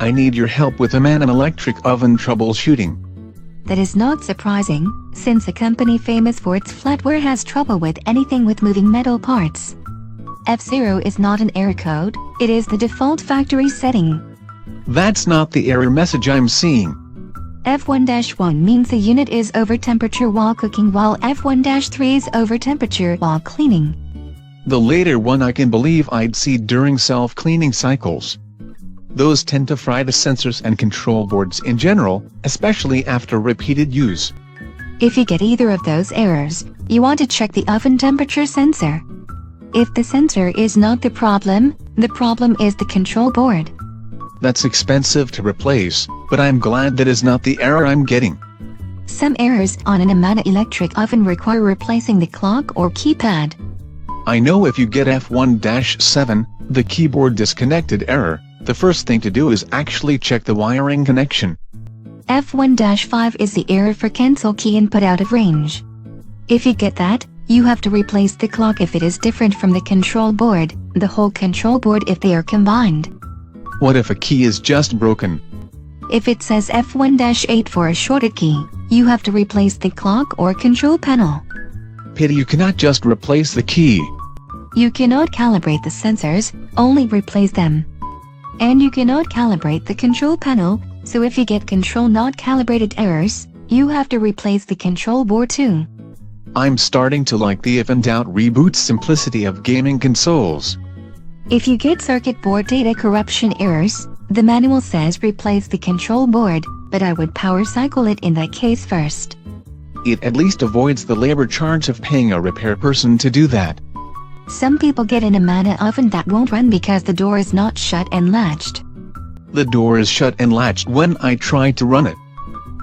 I need your help with Amana electric oven troubleshooting. That is not surprising, since a company famous for its flatware has trouble with anything with moving metal parts. F0 is not an error code, it is the default factory setting. That's not the error message I'm seeing. F1-1 means the unit is over temperature while cooking, while F1-3 is over temperature while cleaning. The later one I can believe I'd see during self-cleaning cycles. Those tend to fry the sensors and control boards in general, especially after repeated use. If you get either of those errors, you want to check the oven temperature sensor. If the sensor is not the problem is the control board. That's expensive to replace, but I'm glad that is not the error I'm getting. Some errors on an Amana electric oven require replacing the clock or keypad. I know if you get F1-7, the keyboard disconnected error, the first thing to do is actually check the wiring connection. F1-5 is the error for cancel key input out of range. If you get that, you have to replace the clock if it is different from the control board, the whole control board if they are combined. What if a key is just broken? If it says F1-8 for a shorted key, you have to replace the clock or control panel. Pity you cannot just replace the key. You cannot calibrate the sensors, only replace them. And you cannot calibrate the control panel, so if you get control not calibrated errors, you have to replace the control board too. I'm starting to like the if in doubt reboot simplicity of gaming consoles. If you get circuit board data corruption errors, the manual says replace the control board, but I would power cycle it in that case first. It at least avoids the labor charge of paying a repair person to do that. Some people get an Amana oven that won't run because the door is not shut and latched. The door is shut and latched when I try to run it.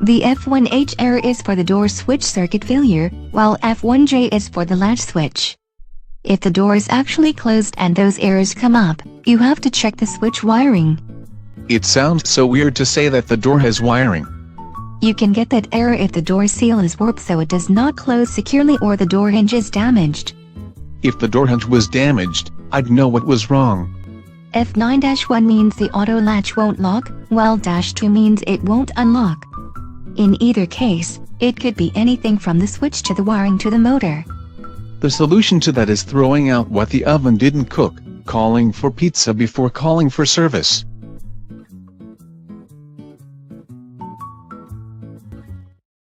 The F1H error is for the door switch circuit failure, while F1J is for the latch switch. If the door is actually closed and those errors come up, you have to check the switch wiring. It sounds so weird to say that the door has wiring. You can get that error if the door seal is warped so it does not close securely or the door hinge is damaged. If the door hinge was damaged, I'd know what was wrong. F9-1 means the auto latch won't lock, while -2 means it won't unlock. In either case, it could be anything from the switch to the wiring to the motor. The solution to that is throwing out what the oven didn't cook, calling for pizza before calling for service.